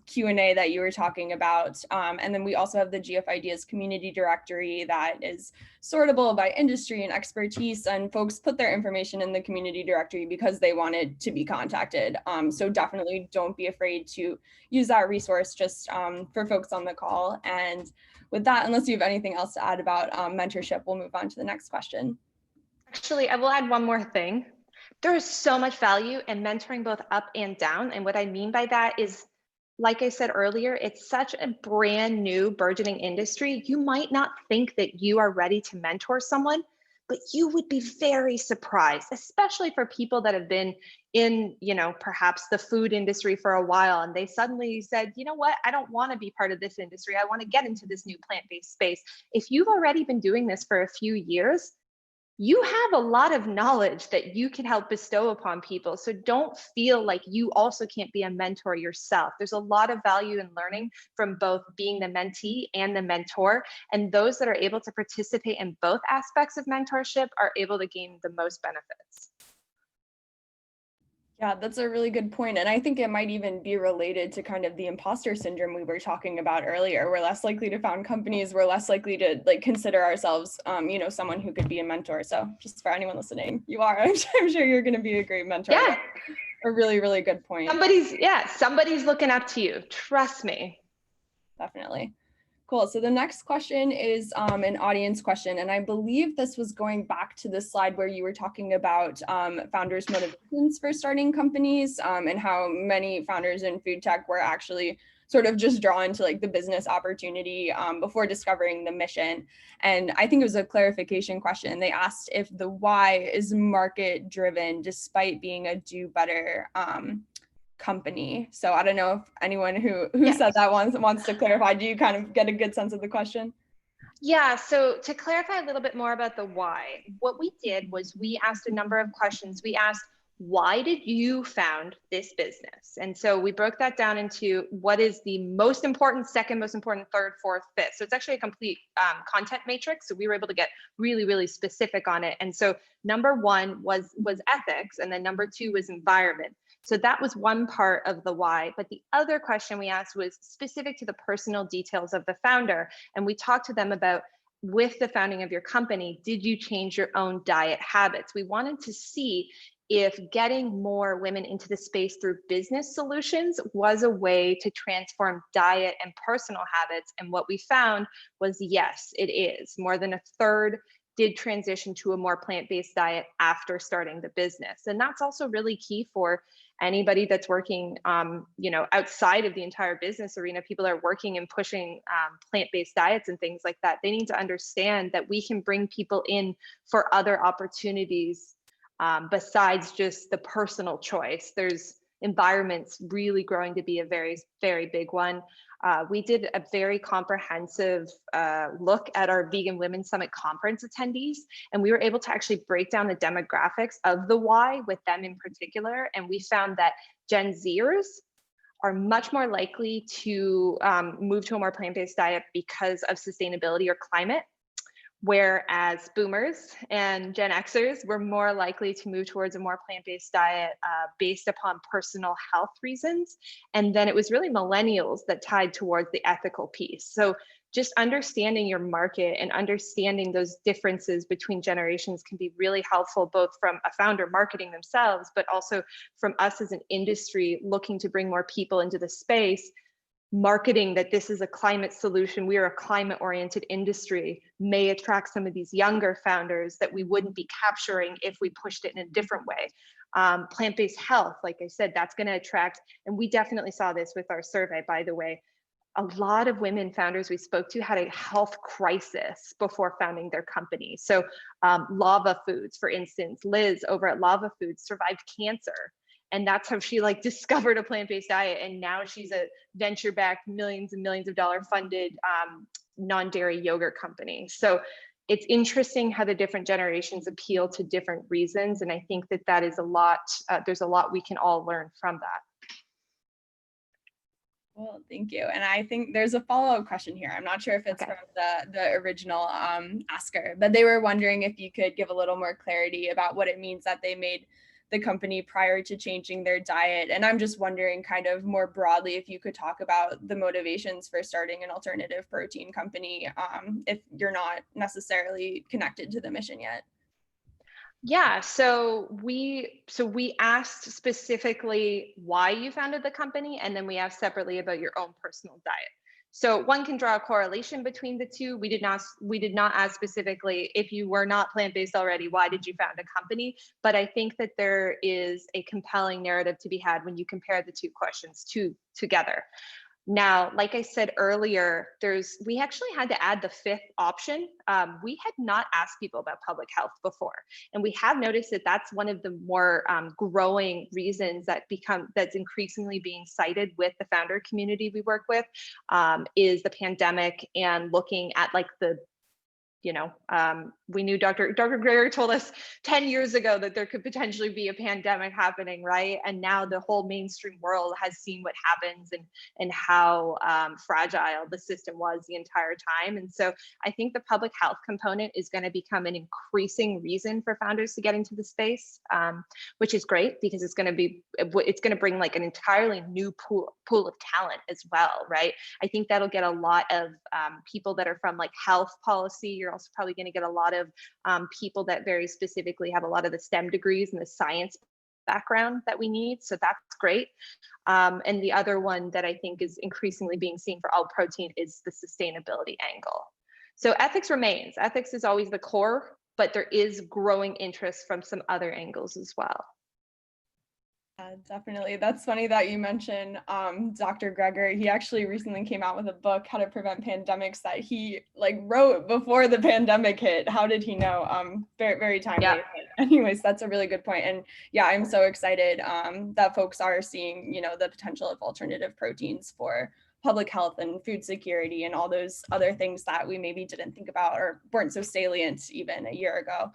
Speaker 1: Q&A that you were talking about. And then we also have the GF Ideas community directory that is sortable by industry and expertise, and folks put their information in the community directory because they wanted to be contacted. So definitely don't be afraid to use that resource just for folks on the call. And with that, unless you have anything else to add about mentorship, we'll move on to the next question.
Speaker 2: Actually, I will add one more thing. There is so much value in mentoring both up and down. And what I mean by that is, like I said earlier, it's such a brand new burgeoning industry. You might not think that you are ready to mentor someone, but you would be very surprised, especially for people that have been in, perhaps the food industry for a while, and they suddenly said, you know what, I don't want to be part of this industry. I want to get into this new plant-based space. If you've already been doing this for a few years, you have a lot of knowledge that you can help bestow upon people. So don't feel like you also can't be a mentor yourself. There's a lot of value in learning from both being the mentee and the mentor. And those that are able to participate in both aspects of mentorship are able to gain the most benefits.
Speaker 1: Yeah, that's a really good point. And I think it might even be related to kind of the imposter syndrome we were talking about earlier. We're less likely to found companies. We're less likely to consider ourselves, someone who could be a mentor. So just for anyone listening, you are. I'm sure you're going to be a great mentor.
Speaker 2: Yeah.
Speaker 1: A really, really good point.
Speaker 2: Somebody's looking up to you. Trust me.
Speaker 1: Definitely. Cool. So the next question is an audience question. And I believe this was going back to the slide where you were talking about founders' motivations for starting companies and how many founders in food tech were actually sort of just drawn to the business opportunity before discovering the mission. And I think it was a clarification question. They asked if the why is market driven despite being a do better company. So I don't know if anyone who said that wants to clarify. Do you kind of get a good sense of the question?
Speaker 2: Yeah, so to clarify a little bit more about the why, what we did was we asked a number of questions. We asked, why did you found this business? And so we broke that down into what is the most important, second most important, third, fourth, fifth. So it's actually a complete content matrix. So we were able to get really, really specific on it. And so number one was ethics, and then number two was environment. So that was one part of the why. But the other question we asked was specific to the personal details of the founder. And we talked to them about, with the founding of your company, did you change your own diet habits? We wanted to see if getting more women into the space through business solutions was a way to transform diet and personal habits. And what we found was, yes, it is. More than a third did transition to a more plant-based diet after starting the business. And that's also really key for anybody that's working, outside of the entire business arena. People are working and pushing plant-based diets and things like that. They need to understand that we can bring people in for other opportunities besides just the personal choice. There's environments really growing to be a very, very big one. We did a very comprehensive look at our Vegan Women's Summit conference attendees, and we were able to actually break down the demographics of the why with them in particular. And we found that Gen Zers are much more likely to move to a more plant-based diet because of sustainability or climate, whereas boomers and Gen Xers were more likely to move towards a more plant-based diet based upon personal health reasons. And then it was really millennials that tied towards the ethical piece. So just understanding your market and understanding those differences between generations can be really helpful, both from a founder marketing themselves, but also from us as an industry looking to bring more people into the space. Marketing that this is a climate solution, we are a climate-oriented industry, may attract some of these younger founders that we wouldn't be capturing if we pushed it in a different way. Plant-based health, like I said, that's going to attract, and we definitely saw this with our survey, by the way. A lot of women founders we spoke to had a health crisis before founding their company. So Lava Foods, for instance, Liz over at Lava Foods survived cancer. And that's how she discovered a plant-based diet. And now she's a venture-backed millions and millions of dollar funded non-dairy yogurt company. So it's interesting how the different generations appeal to different reasons. And I think that is a lot, there's a lot we can all learn from that.
Speaker 1: Well, thank you. And I think there's a follow-up question here. I'm not sure if it's
Speaker 2: Okay.
Speaker 1: from the original asker, but they were wondering if you could give a little more clarity about what it means that they made the company prior to changing their diet. And I'm just wondering kind of more broadly if you could talk about the motivations for starting an alternative protein company if you're not necessarily connected to the mission yet.
Speaker 2: Yeah, so we asked specifically why you founded the company, and then we asked separately about your own personal diet. So one can draw a correlation between the two. We did not ask specifically if you were not plant-based already, why did you found a company? But I think that there is a compelling narrative to be had when you compare the two questions together. Now, like I said earlier, we actually had to add the fifth option. We had not asked people about public health before, and we have noticed that that's one of the more growing reasons that's increasingly being cited with the founder community we work with, is the pandemic and looking at like we knew Dr. Greer told us 10 years ago that there could potentially be a pandemic happening, right? And now the whole mainstream world has seen what happens and how fragile the system was the entire time. And so I think the public health component is going to become an increasing reason for founders to get into the space, which is great because it's going to bring like an entirely new pool of talent as well, right? I think that'll get a lot of people that are from like health policy. You're also probably going to get a lot of people that very specifically have a lot of the STEM degrees and the science background that we need. So that's great. And the other one that I think is increasingly being seen for all protein is the sustainability angle. So ethics remains. Ethics is always the core, but there is growing interest from some other angles as well.
Speaker 1: Definitely. That's funny that you mentioned Dr. Greger. He actually recently came out with a book, How to Prevent Pandemics, that he like wrote before the pandemic hit. How did he know? Very, very timely.
Speaker 2: Yeah.
Speaker 1: But anyways, that's a really good point. And yeah, I'm so excited that folks are seeing, the potential of alternative proteins for public health and food security and all those other things that we maybe didn't think about or weren't so salient even a year ago.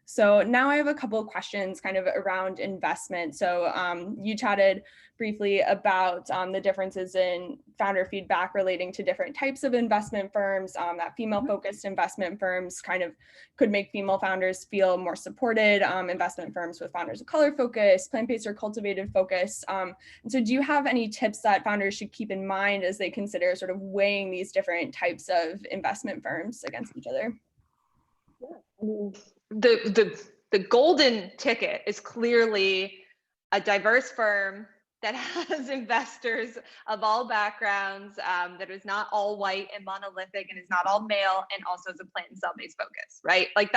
Speaker 1: So now I have a couple of questions kind of around investment. So you chatted briefly about the differences in founder feedback relating to different types of investment firms, that female-focused investment firms kind of could make female founders feel more supported, investment firms with founders of color focus, plant-based or cultivated focus. And so do you have any tips that founders should keep in mind as they consider sort of weighing these different types of investment firms against each other?
Speaker 2: The golden ticket is clearly a diverse firm that has investors of all backgrounds, that is not all white and monolithic and is not all male, and also is a plant and cell-based focus, right? Like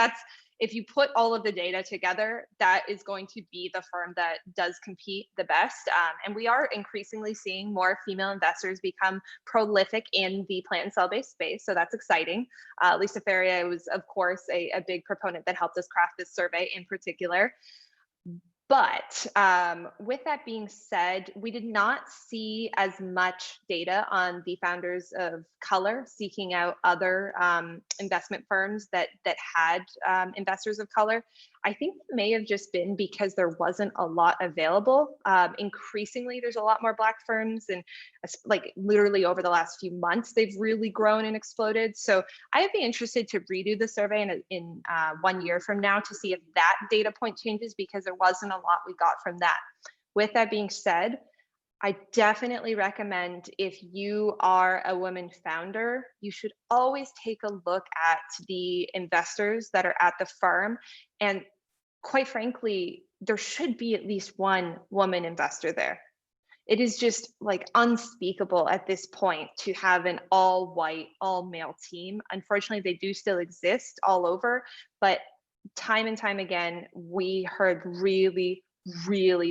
Speaker 2: if you put all of the data together, that is going to be the firm that does compete the best. And we are increasingly seeing more female investors become prolific in the plant and cell-based space. So that's exciting. Lisa Ferrier was, of course, a big proponent that helped us craft this survey in particular. But with that being said, we did not see as much data on the founders of color seeking out other investment firms that had investors of color. I think it may have just been because there wasn't a lot available. Increasingly, there's a lot more Black firms, and like literally over the last few months, they've really grown and exploded. So I'd be interested to redo the survey in 1 year from now to see if that data point changes, because there wasn't a lot we got from that. With that being said, I definitely recommend, if you are a woman founder, you should always take a look at the investors that are at the firm. And quite frankly, there should be at least one woman investor there. It is just like unspeakable at this point to have an all white, all male team. Unfortunately, they do still exist all over, but time and time again, we heard really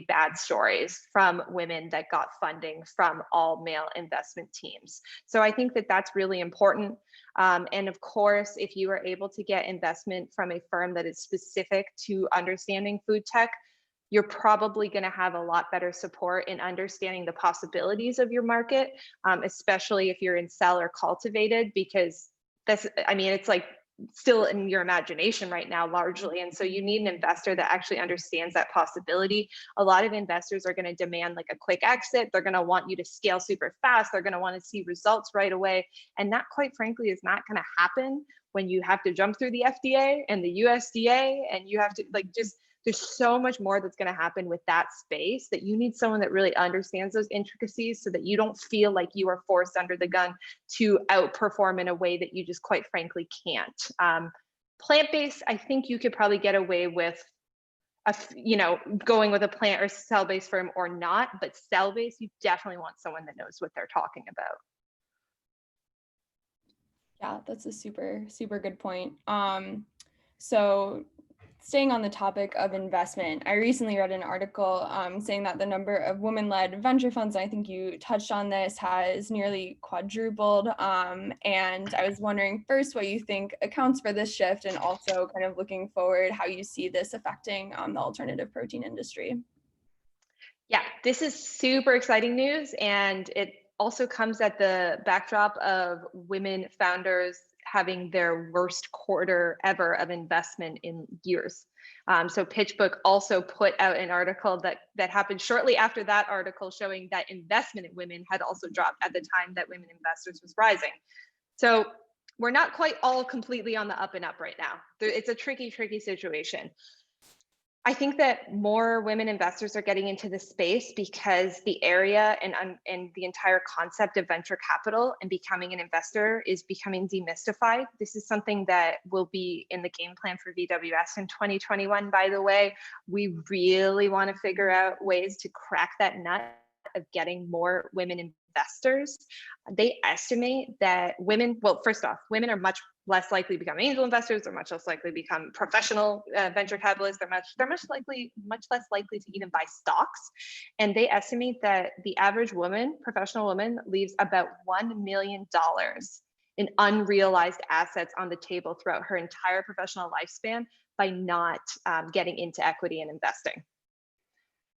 Speaker 2: bad stories from women that got funding from all male investment teams. So I think that that's really important. And of course, if you are able to get investment from a firm that is specific to understanding food tech, you're probably going to have a lot better support in understanding the possibilities of your market, especially if you're in cell or cultivated, because it's like still in your imagination right now largely. And so you need an investor that actually understands that possibility. A lot of investors are going to demand like a quick exit. They're going to want you to scale super fast. They're going to want to see results right away. And that, quite frankly, is not going to happen when you have to jump through the FDA and the USDA, and you have to like just, there's so much more that's going to happen with that space that you need someone that really understands those intricacies so that you don't feel like you are forced under the gun to outperform in a way that you just quite frankly can't. Plant-based, I think you could probably get away with going with a plant or cell-based firm or not, but cell-based, you definitely want someone that knows what they're talking about.
Speaker 1: Yeah, that's a super, super good point. So staying on the topic of investment, I recently read an article saying that the number of women-led venture funds, I think you touched on this, has nearly quadrupled. And I was wondering first what you think accounts for this shift, and also kind of looking forward, how you see this affecting the alternative protein industry.
Speaker 2: Yeah, this is super exciting news. And it also comes at the backdrop of women founders having their worst quarter ever of investment in years. So PitchBook also put out an article that happened shortly after that article, showing that investment in women had also dropped at the time that women investors was rising. So we're not quite all completely on the up and up right now. It's a tricky, tricky situation. I think that more women investors are getting into the space because the area and the entire concept of venture capital and becoming an investor is becoming demystified. This is something that will be in the game plan for VWS in 2021, by the way. We really want to figure out ways to crack that nut of getting more women investors. They estimate that women, well, first off, women are much less likely to become angel investors. They're much less likely to become professional venture capitalists. They're much less likely to even buy stocks. And they estimate that the average woman, professional woman, leaves about $1 million in unrealized assets on the table throughout her entire professional lifespan by not getting into equity and investing.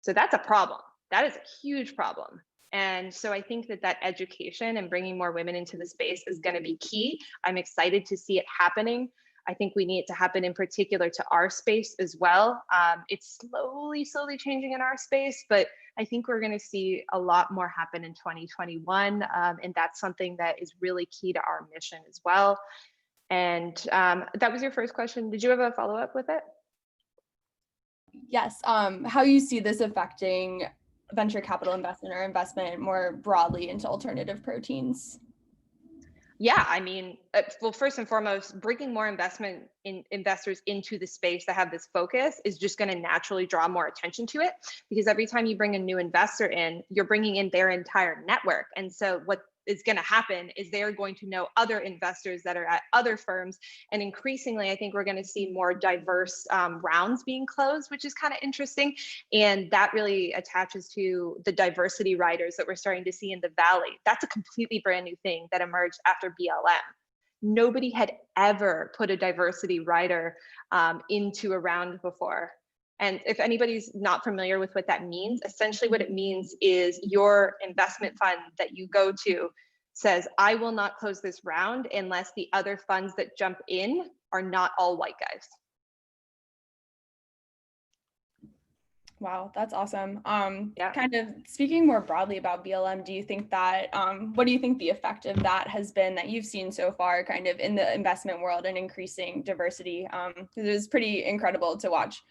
Speaker 2: So that's a problem. That is a huge problem. And so I think that education and bringing more women into the space is going to be key. I'm excited to see it happening. I think we need it to happen in particular to our space as well. It's slowly changing in our space, but I think we're going to see a lot more happen in 2021. And that's something that is really key to our mission as well. And that was your first question. Did you have a follow-up with it?
Speaker 1: Yes, how you see this affecting venture capital investment or investment more broadly into alternative proteins?
Speaker 2: Yeah, I mean, well, first and foremost, bringing more investors into the space that have this focus is just going to naturally draw more attention to it, because every time you bring a new investor in, you're bringing in their entire network. And so what is going to happen is they're going to know other investors that are at other firms. And increasingly, I think we're going to see more diverse rounds being closed, which is kind of interesting. And that really attaches to the diversity riders that we're starting to see in the Valley. That's a completely brand new thing that emerged after BLM. Nobody had ever put a diversity rider into a round before. And if anybody's not familiar with what that means, essentially what it means is your investment fund that you go to says, I will not close this round unless the other funds that jump in are not all white guys.
Speaker 1: Wow, that's awesome.
Speaker 2: Yeah.
Speaker 1: Kind of speaking more broadly about BLM, do you think that, what do you think the effect of that has been that you've seen so far kind of in the investment world and increasing diversity? It was pretty incredible to watch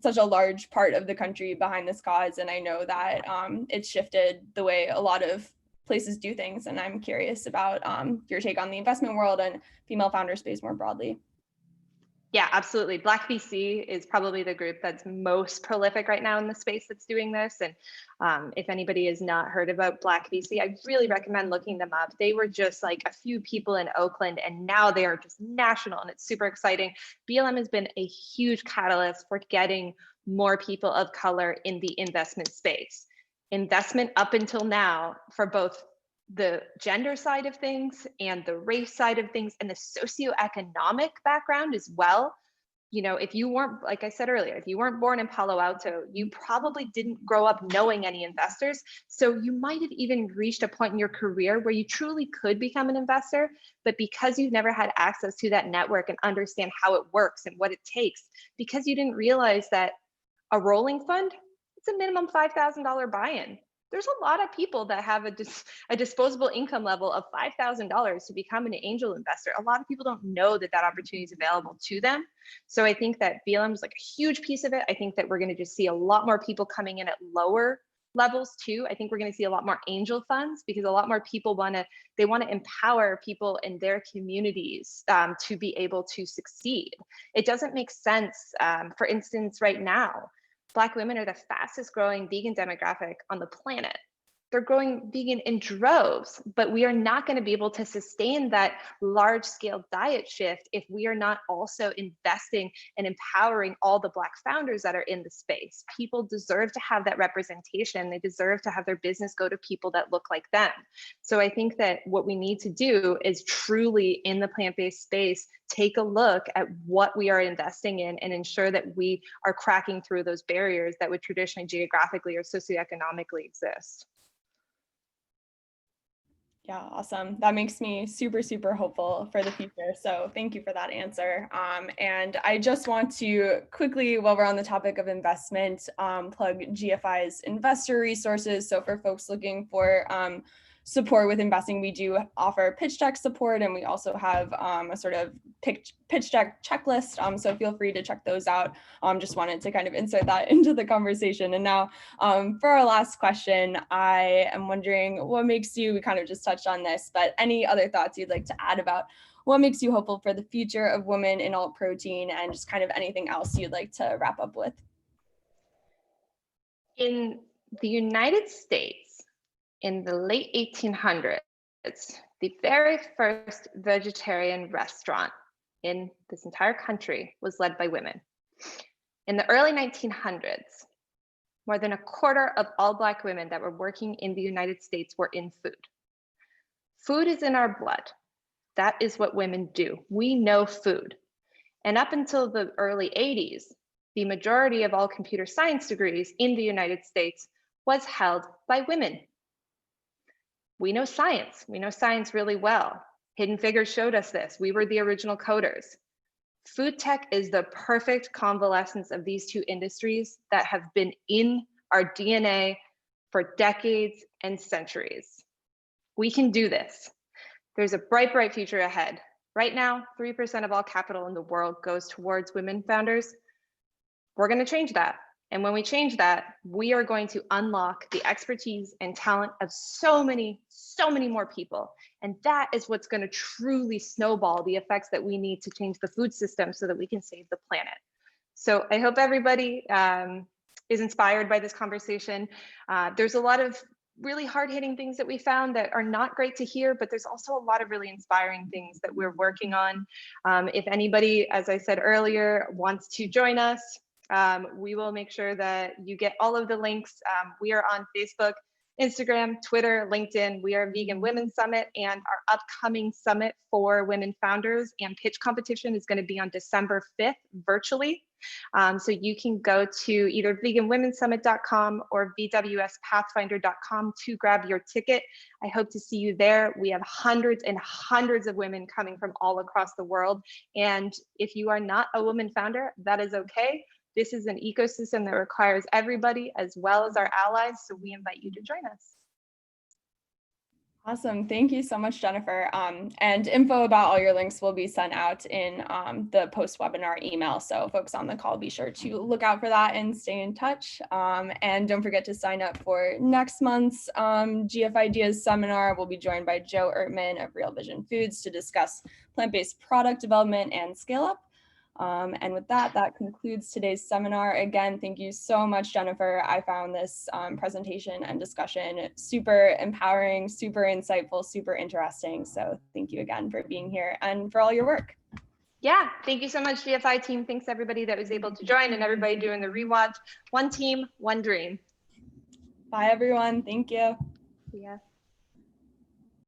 Speaker 1: such a large part of the country behind this cause. And I know that it's shifted the way a lot of places do things. And I'm curious about your take on the investment world and female founder space more broadly.
Speaker 2: Yeah, absolutely. Black VC is probably the group that's most prolific right now in the space that's doing this. And if anybody has not heard about Black VC, I really recommend looking them up. They were just like a few people in Oakland, and now they are just national, and it's super exciting. BLM has been a huge catalyst for getting more people of color in the investment space. Investment up until now for both the gender side of things and the race side of things and the socioeconomic background as well if you weren't, like I said earlier, if you weren't born in Palo Alto, you probably didn't grow up knowing any investors. So you might have even reached a point in your career where you truly could become an investor, but because you've never had access to that network and understand how it works and what it takes, because you didn't realize that a rolling fund, it's a minimum $5,000 buy-in. There's a lot of people that have a disposable income level of $5,000 to become an angel investor. A lot of people don't know that that opportunity is available to them. So I think that BLM is like a huge piece of it. I think that we're going to just see a lot more people coming in at lower levels too. I think we're going to see a lot more angel funds because a lot more people want to empower people in their communities to be able to succeed. It doesn't make sense, for instance, right now, Black women are the fastest growing vegan demographic on the planet. They're growing vegan in droves, but we are not going to be able to sustain that large scale diet shift if we are not also investing and empowering all the Black founders that are in the space. People deserve to have that representation. They deserve to have their business go to people that look like them. So I think that what we need to do is truly in the plant-based space, take a look at what we are investing in and ensure that we are cracking through those barriers that would traditionally geographically or socioeconomically exist.
Speaker 1: Yeah, awesome. That makes me super, super hopeful for the future. So thank you for that answer. And I just want to quickly, while we're on the topic of investment, plug GFI's investor resources. So for folks looking for support with investing, we do offer pitch deck support, and we also have a sort of pitch deck checklist. So feel free to check those out. Just wanted to kind of insert that into the conversation. And now for our last question, I am wondering what makes you, we kind of just touched on this, but any other thoughts you'd like to add about what makes you hopeful for the future of women in alt protein, and just kind of anything else you'd like to wrap up with?
Speaker 2: In the United States, in the late 1800s, the very first vegetarian restaurant in this entire country was led by women. In the early 1900s, more than a quarter of all Black women that were working in the United States were in food. Food is in our blood. That is what women do. We know food. And up until the early 80s, the majority of all computer science degrees in the United States was held by women. We know science. We know science really well. Hidden Figures showed us this. We were the original coders. Food tech is the perfect convalescence of these two industries that have been in our DNA for decades and centuries. We can do this. There's a bright, bright future ahead. Right now, 3% of all capital in the world goes towards women founders. We're going to change that. And when we change that, we are going to unlock the expertise and talent of so many more people. And that is what's going to truly snowball the effects that we need to change the food system so that we can save the planet. So I hope everybody is inspired by this conversation. There's a lot of really hard-hitting things that we found that are not great to hear, but there's also a lot of really inspiring things that we're working on. If anybody, as I said earlier, wants to join us, we will make sure that you get all of the links. We are on Facebook, Instagram, Twitter, LinkedIn. We are Vegan Women's Summit, and our upcoming summit for women founders and pitch competition is going to be on December 5th virtually. So you can go to either veganwomensummit.com or vwspathfinder.com to grab your ticket. I hope to see you there. We have hundreds and hundreds of women coming from all across the world. And if you are not a woman founder, that is okay. This is an ecosystem that requires everybody as well as our allies. So we invite you to join us.
Speaker 1: Awesome. Thank you so much, Jennifer. And info about all your links will be sent out in the post-webinar email. So folks on the call, be sure to look out for that and stay in touch. And don't forget to sign up for next month's GF Ideas seminar. We'll be joined by Joe Ertman of Real Vision Foods to discuss plant-based product development and scale up. And with that, that concludes today's seminar. Again, thank you so much, Jennifer. I found this presentation and discussion super empowering, super insightful, super interesting. So thank you again for being here and for all your work.
Speaker 2: Yeah, thank you so much, GFI team. Thanks everybody that was able to join and everybody doing the rewatch. One team, one dream.
Speaker 1: Bye, everyone. Thank you.
Speaker 2: Yeah.